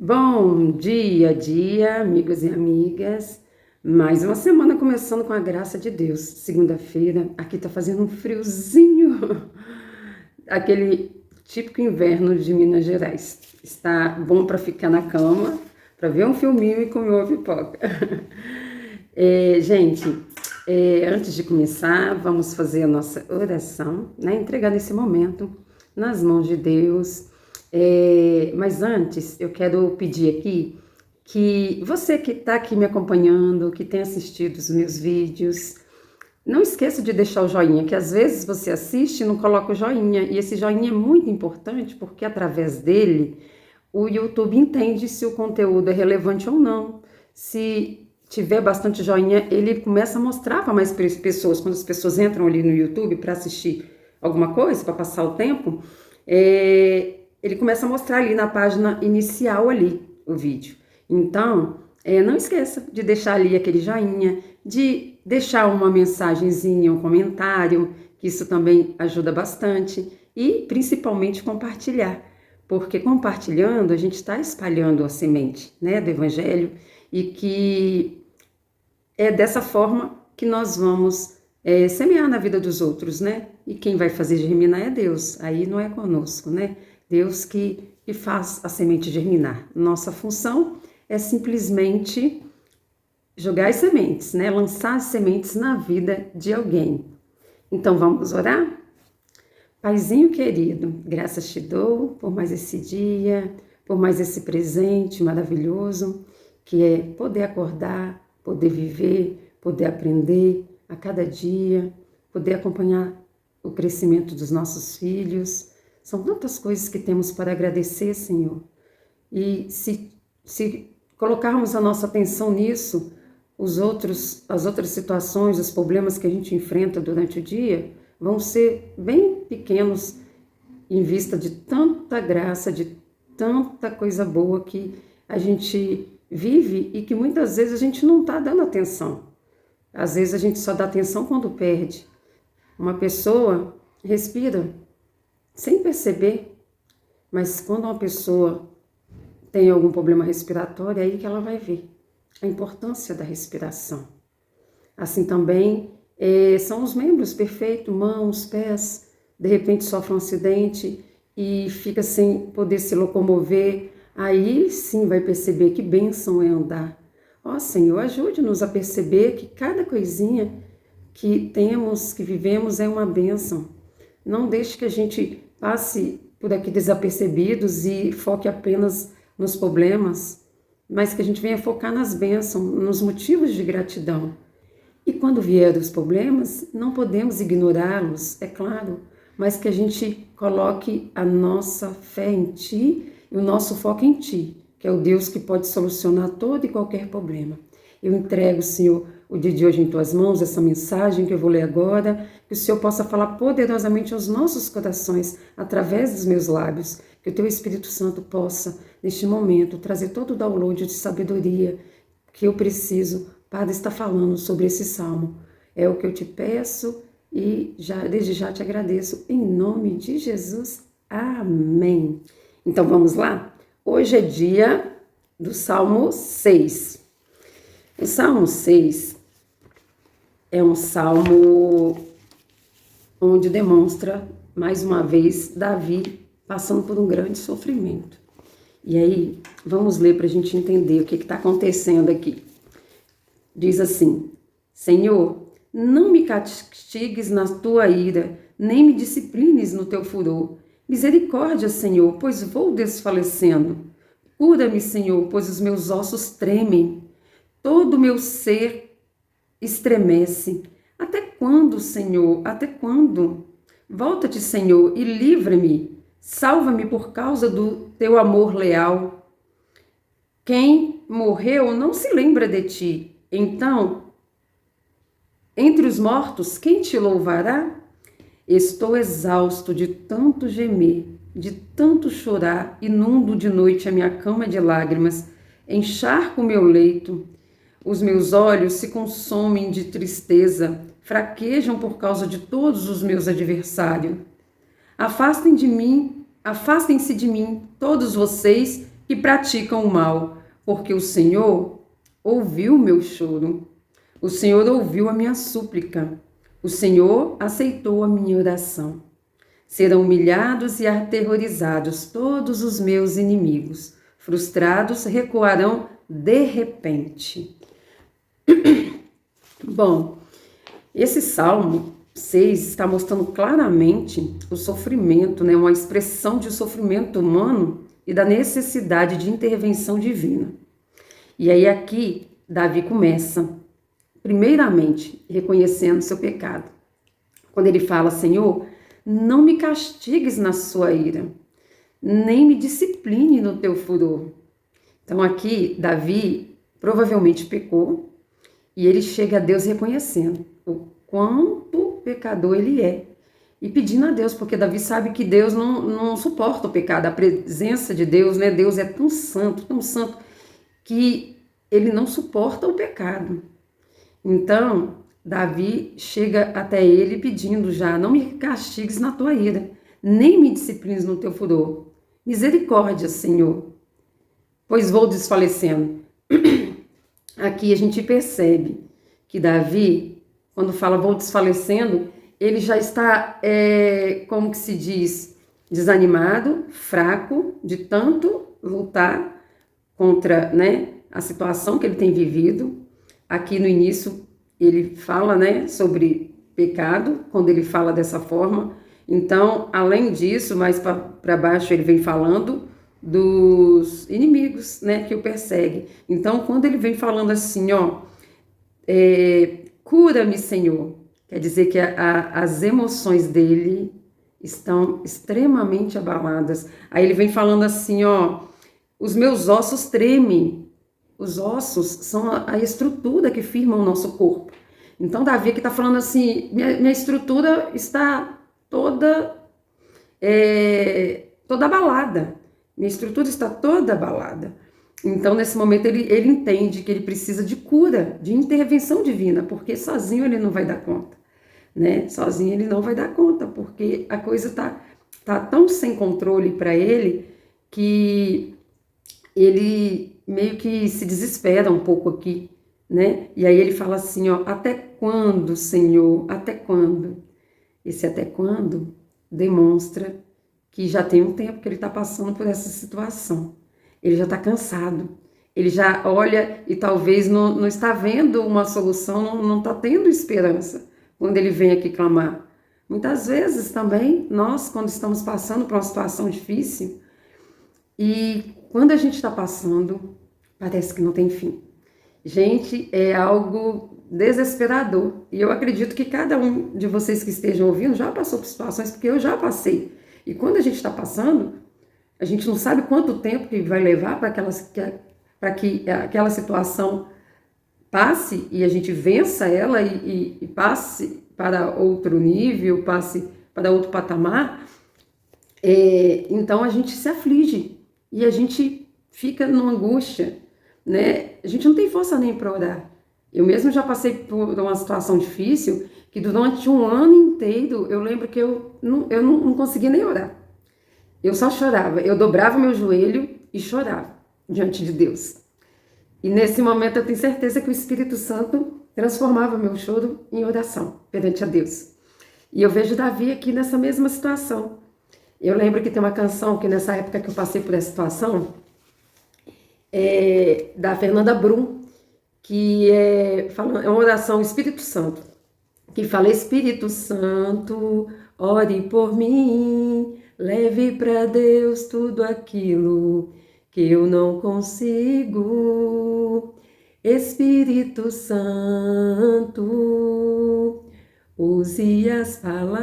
Bom dia, amigos e amigas. Mais uma semana começando com a graça de Deus. Segunda-feira, aqui tá fazendo um friozinho, aquele típico inverno de Minas Gerais. Está bom para ficar na cama, para ver um filminho e comer uma pipoca. Gente, antes de começar, vamos fazer a nossa oração, né? Entregar nesse momento nas mãos de Deus. Mas antes, eu quero pedir aqui que você que está aqui me acompanhando, que tem assistido os meus vídeos, não esqueça de deixar o joinha, que às vezes você assiste e não coloca o joinha, e esse joinha é muito importante porque através dele o YouTube entende se o conteúdo é relevante ou não. Se tiver bastante joinha, ele começa a mostrar para mais pessoas, quando as pessoas entram ali no YouTube para assistir alguma coisa, para passar o tempo, ele começa a mostrar ali na página inicial ali o vídeo. Então, não esqueça de deixar ali aquele joinha, de deixar uma mensagenzinha, um comentário, que isso também ajuda bastante, e principalmente compartilhar, porque compartilhando a gente está espalhando a semente, né, do Evangelho, e que é dessa forma que nós vamos semear na vida dos outros, né? E quem vai fazer germinar é Deus, aí não é conosco, né? Deus que faz a semente germinar. Nossa função é simplesmente jogar as sementes, né? Lançar as sementes na vida de alguém. Então vamos orar? Paizinho querido, graças te dou por mais esse dia, por mais esse presente maravilhoso, que é poder acordar, poder viver, poder aprender a cada dia, poder acompanhar o crescimento dos nossos filhos. São tantas coisas que temos para agradecer, Senhor. E se colocarmos a nossa atenção nisso, as outras situações, os problemas que a gente enfrenta durante o dia, vão ser bem pequenos em vista de tanta graça, de tanta coisa boa que a gente vive e que muitas vezes a gente não está dando atenção. Às vezes a gente só dá atenção quando perde. Uma pessoa respira sem perceber, mas quando uma pessoa tem algum problema respiratório, é aí que ela vai ver a importância da respiração. Assim também são os membros perfeitos, mãos, pés, de repente sofre um acidente e fica sem poder se locomover, aí sim vai perceber que bênção é andar. Ó Senhor, ajude-nos a perceber que cada coisinha que temos, que vivemos é uma bênção. Não deixe que a gente passe por aqui desapercebidos e foque apenas nos problemas, mas que a gente venha focar nas bênçãos, nos motivos de gratidão. E quando vier os problemas, não podemos ignorá-los, é claro, mas que a gente coloque a nossa fé em Ti e o nosso foco em Ti, que é o Deus que pode solucionar todo e qualquer problema. Eu entrego, Senhor, o dia de hoje em Tuas mãos, essa mensagem que eu vou ler agora, que o Senhor possa falar poderosamente aos nossos corações, através dos meus lábios, que o Teu Espírito Santo possa, neste momento, trazer todo o download de sabedoria que eu preciso para estar falando sobre esse salmo. É o que eu te peço e desde já te agradeço, em nome de Jesus. Amém. Então vamos lá? Hoje é dia do Salmo 6. O Salmo 6 é um salmo onde demonstra, mais uma vez, Davi passando por um grande sofrimento. E aí, vamos ler para a gente entender o que está acontecendo aqui. Diz assim: Senhor, não me castigues na tua ira, nem me disciplines no teu furor. Misericórdia, Senhor, pois vou desfalecendo. Cura-me, Senhor, pois os meus ossos tremem. Todo o meu ser estremece. Até quando, Senhor? Até quando? Volta-te, Senhor, e livra-me. Salva-me por causa do teu amor leal. Quem morreu não se lembra de ti. Então, entre os mortos, quem te louvará? Estou exausto de tanto gemer, de tanto chorar, inundo de noite a minha cama de lágrimas, encharco o meu leito. Os meus olhos se consomem de tristeza, fraquejam por causa de todos os meus adversários. Afastem-se de mim, todos vocês que praticam o mal, porque o Senhor ouviu o meu choro. O Senhor ouviu a minha súplica. O Senhor aceitou a minha oração. Serão humilhados e aterrorizados todos os meus inimigos. Frustrados, recuarão de repente. Bom, esse Salmo 6 está mostrando claramente o sofrimento, né? Uma expressão de sofrimento humano e da necessidade de intervenção divina. E aí aqui Davi começa, primeiramente, reconhecendo seu pecado. Quando ele fala, Senhor, não me castigues na sua ira, nem me discipline no teu furor. Então aqui Davi provavelmente pecou e ele chega a Deus reconhecendo o quanto pecador ele é e pedindo a Deus, porque Davi sabe que Deus não suporta o pecado, a presença de Deus, né? Deus é tão santo, que ele não suporta o pecado. Então, Davi chega até ele pedindo já, não me castigues na tua ira, nem me disciplines no teu furor. Misericórdia, Senhor, pois vou desfalecendo. Aqui a gente percebe que Davi, quando fala vou desfalecendo, ele já está, como que se diz, desanimado, fraco, de tanto lutar contra, né, a situação que ele tem vivido. Aqui no início ele fala, né, sobre pecado, quando ele fala dessa forma. Então, além disso, mais para baixo ele vem falando dos inimigos, né, que o perseguem. Então, quando ele vem falando assim, ó, cura-me, Senhor, quer dizer que as emoções dele estão extremamente abaladas. Aí ele vem falando assim, ó, os meus ossos tremem. Os ossos são a estrutura que firma o nosso corpo. Então, Davi aqui está falando assim, minha estrutura está toda abalada. Minha estrutura está toda abalada. Então, nesse momento, ele entende que ele precisa de cura, de intervenção divina, porque sozinho ele não vai dar conta, né? Sozinho ele não vai dar conta, porque a coisa tá tão sem controle para ele que ele meio que se desespera um pouco aqui, né? E aí ele fala assim, ó, até quando, Senhor? Até quando? Esse até quando demonstra que já tem um tempo que ele está passando por essa situação. Ele já está cansado. Ele já olha e talvez não está vendo uma solução, não está tendo esperança quando ele vem aqui clamar. Muitas vezes também, nós, quando estamos passando por uma situação difícil, e quando a gente está passando, parece que não tem fim. Gente, é algo desesperador. E eu acredito que cada um de vocês que estejam ouvindo já passou por situações, porque eu já passei. E quando a gente está passando, a gente não sabe quanto tempo que vai levar para que aquela situação passe e a gente vença ela e passe para outro nível, passe para outro patamar. Então a gente se aflige e a gente fica numa angústia, né? A gente não tem força nem para orar. Eu mesmo já passei por uma situação difícil que durante um ano inteiro eu lembro que eu não conseguia nem orar. Eu só chorava, eu dobrava meu joelho e chorava diante de Deus. E nesse momento eu tenho certeza que o Espírito Santo transformava meu choro em oração perante a Deus. E eu vejo Davi aqui nessa mesma situação. Eu lembro que tem uma canção que nessa época que eu passei por essa situação, da Fernanda Brum, que é uma oração Espírito Santo, que fala: Espírito Santo, ore por mim, leve para Deus tudo aquilo que eu não consigo. Espírito Santo, use as palavras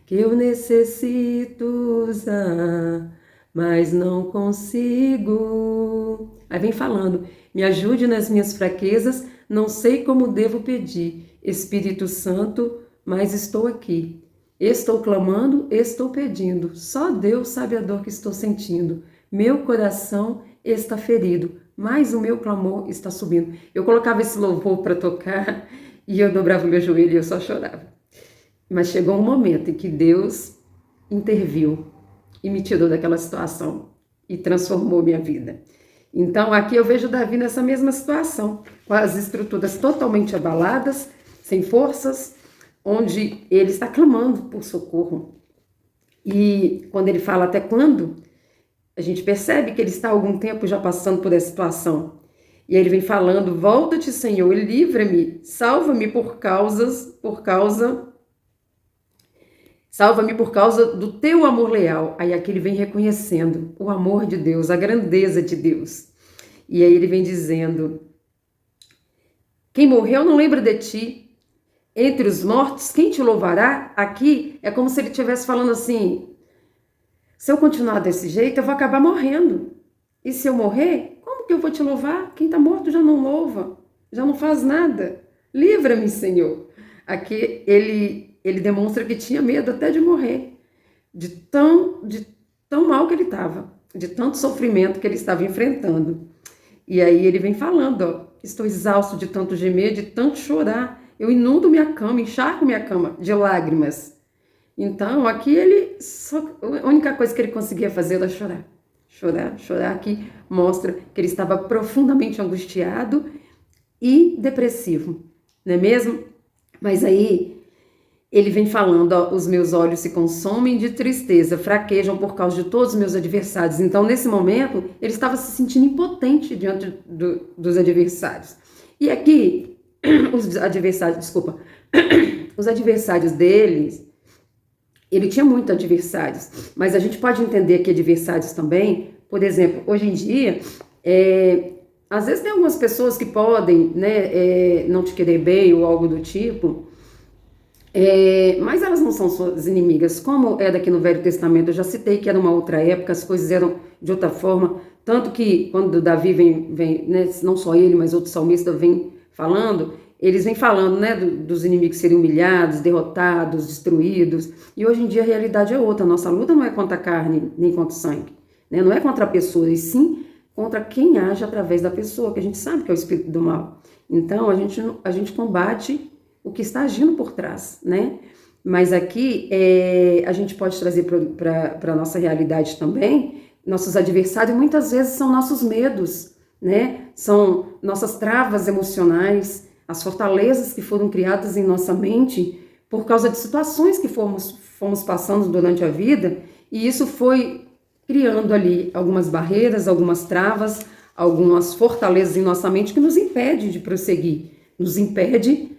que eu necessito usar, mas não consigo. Aí vem falando: me ajude nas minhas fraquezas, não sei como devo pedir. Espírito Santo, mas estou aqui. Estou clamando, estou pedindo. Só Deus sabe a dor que estou sentindo. Meu coração está ferido, mas o meu clamor está subindo. Eu colocava esse louvor para tocar e eu dobrava o meu joelho e eu só chorava. Mas chegou um momento em que Deus interviu. e me tirou daquela situação e transformou minha vida. Então, aqui eu vejo Davi nessa mesma situação, com as estruturas totalmente abaladas, sem forças, onde ele está clamando por socorro. E quando ele fala até quando, a gente percebe que ele está há algum tempo já passando por essa situação. E aí ele vem falando: volta-te, Senhor, livra-me, salva-me salva-me por causa do teu amor leal. Aí aqui ele vem reconhecendo o amor de Deus, a grandeza de Deus. E aí ele vem dizendo: quem morreu não lembra de ti. Entre os mortos, quem te louvará? Aqui é como se ele estivesse falando assim: se eu continuar desse jeito, eu vou acabar morrendo. E se eu morrer, como que eu vou te louvar? Quem está morto já não louva, já não faz nada. Livra-me, Senhor. Aqui ele demonstra que tinha medo até de morrer, de tão mal que ele estava, de tanto sofrimento que ele estava enfrentando. E aí ele vem falando: ó, estou exausto de tanto gemer, de tanto chorar. Eu inundo minha cama, encharco minha cama de lágrimas. Então, aqui a única coisa que ele conseguia fazer era chorar. Chorar, aqui mostra que ele estava profundamente angustiado e depressivo, não é mesmo? Mas aí ele vem falando: ó, os meus olhos se consomem de tristeza, fraquejam por causa de todos os meus adversários. Então, nesse momento, ele estava se sentindo impotente diante dos adversários. E aqui os adversários deles, ele tinha muitos adversários, mas a gente pode entender que adversários também, por exemplo, hoje em dia, às vezes tem algumas pessoas que podem, né, não te querer bem ou algo do tipo, mas elas não são suas inimigas, como é daqui no Velho Testamento. Eu já citei que era uma outra época, as coisas eram de outra forma, tanto que quando Davi vem né, não só ele, mas outros salmistas vêm falando, eles vêm falando, né, dos inimigos serem humilhados, derrotados, destruídos, e hoje em dia a realidade é outra. Nossa luta não é contra a carne, nem contra o sangue, né? Não é contra a pessoa, e sim contra quem age através da pessoa, que a gente sabe que é o espírito do mal. Então a gente combate o que está agindo por trás, né? Mas aqui a gente pode trazer para a nossa realidade também. Nossos adversários muitas vezes são nossos medos, né? São nossas travas emocionais, as fortalezas que foram criadas em nossa mente por causa de situações que fomos passando durante a vida, e isso foi criando ali algumas barreiras, algumas travas, algumas fortalezas em nossa mente que nos impede de prosseguir, nos impede,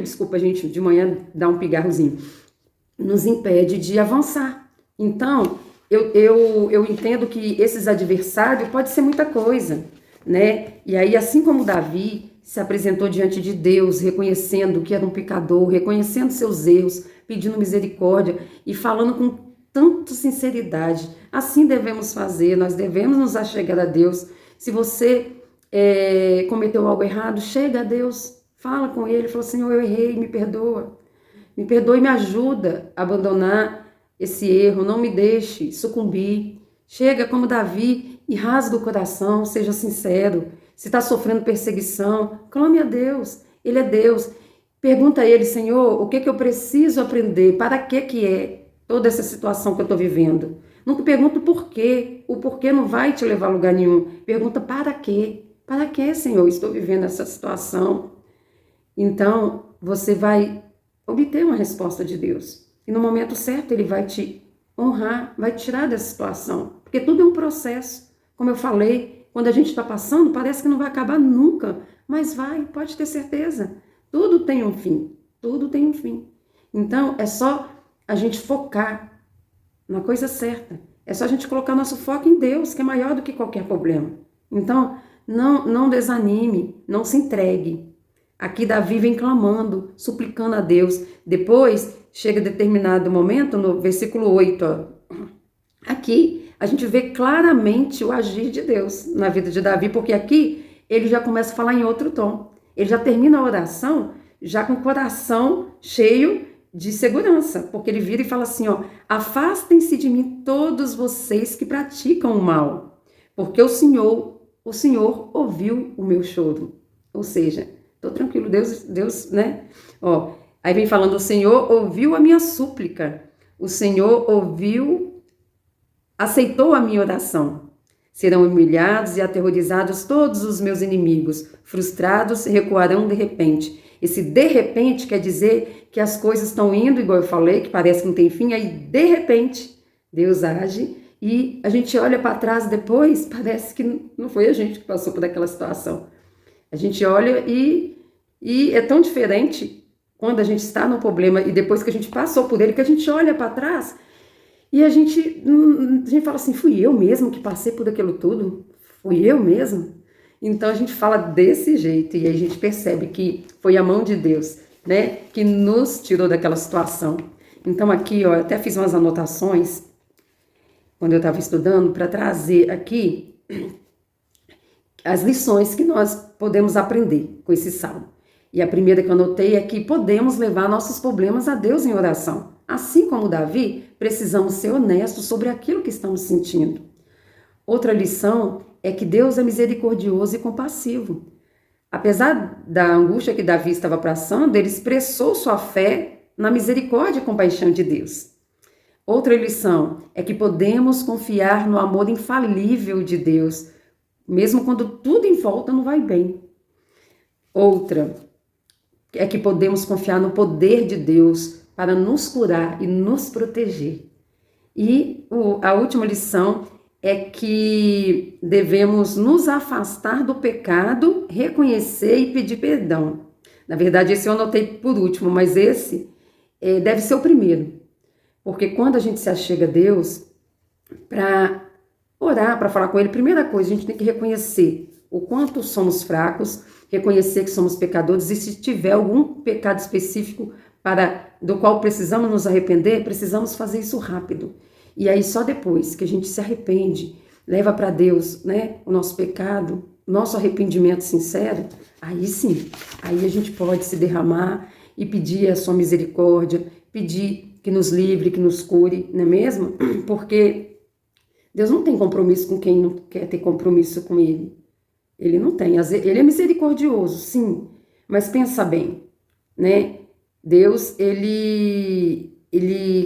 desculpa gente, de manhã dá um pigarrozinho, nos impede de avançar. Então, eu entendo que esses adversários pode ser muita coisa, né? E aí, assim como Davi se apresentou diante de Deus, reconhecendo que era um pecador, reconhecendo seus erros, pedindo misericórdia e falando com tanta sinceridade, assim devemos fazer. Nós devemos nos achegar a Deus. Se você cometeu algo errado, chega a Deus, fala com Ele, fala: Senhor, eu errei, me perdoa e me ajuda a abandonar esse erro, não me deixe sucumbir. Chega como Davi e rasga o coração, seja sincero. Se está sofrendo perseguição, clame a Deus, Ele é Deus. Pergunta a Ele: Senhor, o que eu preciso aprender? Para que é toda essa situação que eu estou vivendo? Nunca pergunta o porquê não vai te levar a lugar nenhum. Pergunta: para quê? Para que, Senhor, estou vivendo essa situação? Então, você vai obter uma resposta de Deus. E no momento certo, Ele vai te honrar, vai te tirar dessa situação. Porque tudo é um processo. Como eu falei, quando a gente está passando, parece que não vai acabar nunca. Mas vai, pode ter certeza. Tudo tem um fim. Tudo tem um fim. Então, é só a gente focar na coisa certa. É só a gente colocar nosso foco em Deus, que é maior do que qualquer problema. Então, não desanime, não se entregue. Aqui Davi vem clamando, suplicando a Deus. Depois, chega determinado momento, no versículo 8, ó, aqui a gente vê claramente o agir de Deus na vida de Davi, porque aqui ele já começa a falar em outro tom. Ele já termina a oração já com o coração cheio de segurança, porque ele vira e fala assim, ó: afastem-se de mim todos vocês que praticam o mal, porque o Senhor ouviu o meu choro. Ou seja, tô tranquilo, Deus, né? Ó, aí vem falando: o Senhor ouviu a minha súplica, o Senhor ouviu aceitou a minha oração. Serão humilhados e aterrorizados todos os meus inimigos, frustrados recuarão de repente. Esse de repente quer dizer que as coisas estão indo, igual eu falei, que parece que não tem fim, aí de repente Deus age e a gente olha para trás depois, parece que não foi a gente que passou por aquela situação. A gente olha e é tão diferente quando a gente está num problema e depois que a gente passou por ele, que a gente olha para trás e a gente fala assim, fui eu mesmo que passei por aquilo tudo? Fui eu mesmo? Então a gente fala desse jeito e aí a gente percebe que foi a mão de Deus, né, que nos tirou daquela situação. Então aqui, ó, eu até fiz umas anotações quando eu estava estudando para trazer aqui as lições que nós podemos aprender com esse salmo. E a primeira que eu anotei é que podemos levar nossos problemas a Deus em oração. Assim como Davi, precisamos ser honestos sobre aquilo que estamos sentindo. Outra lição é que Deus é misericordioso e compassivo. Apesar da angústia que Davi estava passando, ele expressou sua fé na misericórdia e compaixão de Deus. Outra lição é que podemos confiar no amor infalível de Deus, mesmo quando tudo em volta não vai bem. Outra é que podemos confiar no poder de Deus para nos curar e nos proteger. E a última lição é que devemos nos afastar do pecado, reconhecer e pedir perdão. Na verdade, esse eu anotei por último, mas esse deve ser o primeiro. Porque quando a gente se achega a Deus para orar, para falar com Ele, primeira coisa, a gente tem que reconhecer o quanto somos fracos, reconhecer que somos pecadores e se tiver algum pecado específico do qual precisamos nos arrepender, precisamos fazer isso rápido. E aí só depois que a gente se arrepende, leva para Deus, né, o nosso pecado, nosso arrependimento sincero, aí sim, aí a gente pode se derramar e pedir a sua misericórdia, pedir que nos livre, que nos cure, não é mesmo? Porque Deus não tem compromisso com quem não quer ter compromisso com Ele. Ele não tem. Ele é misericordioso, sim, mas pensa bem, né? Deus, ele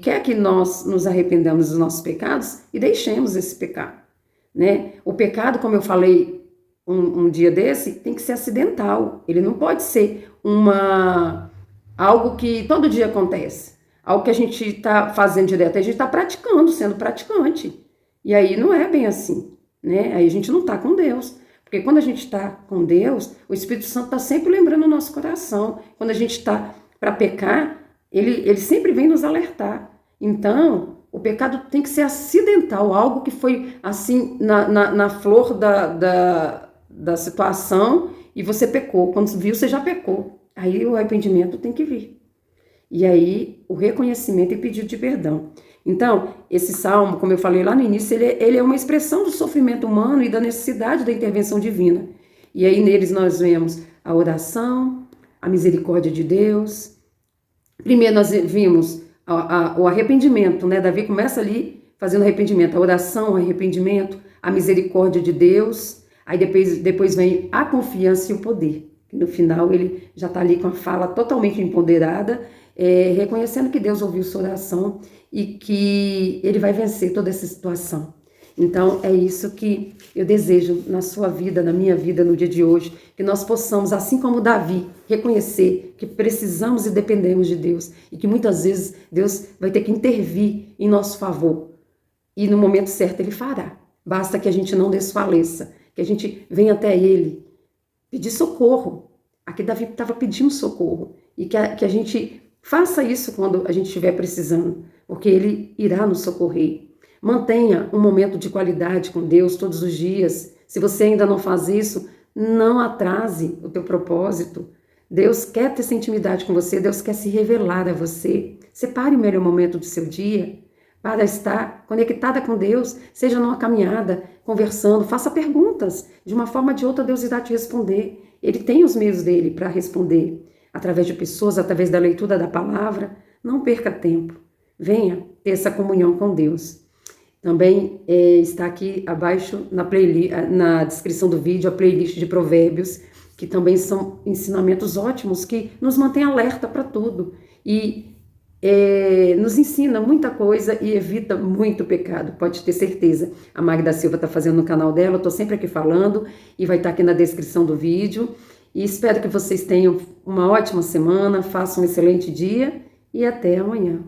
quer que nós nos arrependamos dos nossos pecados e deixemos esse pecado, né? O pecado, como eu falei um dia desse, tem que ser acidental. Ele não pode ser algo que todo dia acontece, algo que a gente está fazendo direto. A gente está praticando, sendo praticante. E aí não é bem assim, né? Aí a gente não está com Deus. Porque quando a gente está com Deus, o Espírito Santo está sempre lembrando o nosso coração. Quando a gente está para pecar, ele sempre vem nos alertar. Então, o pecado tem que ser acidental, algo que foi assim, na flor da situação, e você pecou. Quando viu, você já pecou. Aí o arrependimento tem que vir. E aí o reconhecimento e pedido de perdão. Então, esse salmo, como eu falei lá no início, ele é uma expressão do sofrimento humano e da necessidade da intervenção divina. E aí neles nós vemos a oração, a misericórdia de Deus. Primeiro nós vimos o arrependimento, né? Davi começa ali fazendo arrependimento, a oração, o arrependimento, a misericórdia de Deus. Aí depois vem a confiança e o poder. No final ele já está ali com a fala totalmente empoderada, reconhecendo que Deus ouviu sua oração e que Ele vai vencer toda essa situação. Então é isso que eu desejo na sua vida, na minha vida, no dia de hoje, que nós possamos, assim como Davi, reconhecer que precisamos e dependemos de Deus e que muitas vezes Deus vai ter que intervir em nosso favor e no momento certo Ele fará. Basta que a gente não desfaleça, que a gente venha até Ele pedir socorro. Aqui Davi estava pedindo socorro e que a gente faça isso quando a gente estiver precisando, porque Ele irá nos socorrer. Mantenha um momento de qualidade com Deus todos os dias. Se você ainda não faz isso, não atrase o teu propósito. Deus quer ter essa intimidade com você, Deus quer se revelar a você. Separe o melhor momento do seu dia para estar conectada com Deus, seja numa caminhada, conversando, faça perguntas. De uma forma ou de outra, Deus irá te responder. Ele tem os meios dele para responder, através de pessoas, através da leitura da palavra. Não perca tempo. Venha ter essa comunhão com Deus. Também está aqui abaixo na descrição do vídeo a playlist de provérbios, que também são ensinamentos ótimos que nos mantém alerta para tudo. E nos ensina muita coisa e evita muito pecado, pode ter certeza. A Magda Silva está fazendo no canal dela, eu estou sempre aqui falando e vai estar aqui na descrição do vídeo. E espero que vocês tenham uma ótima semana, façam um excelente dia e até amanhã.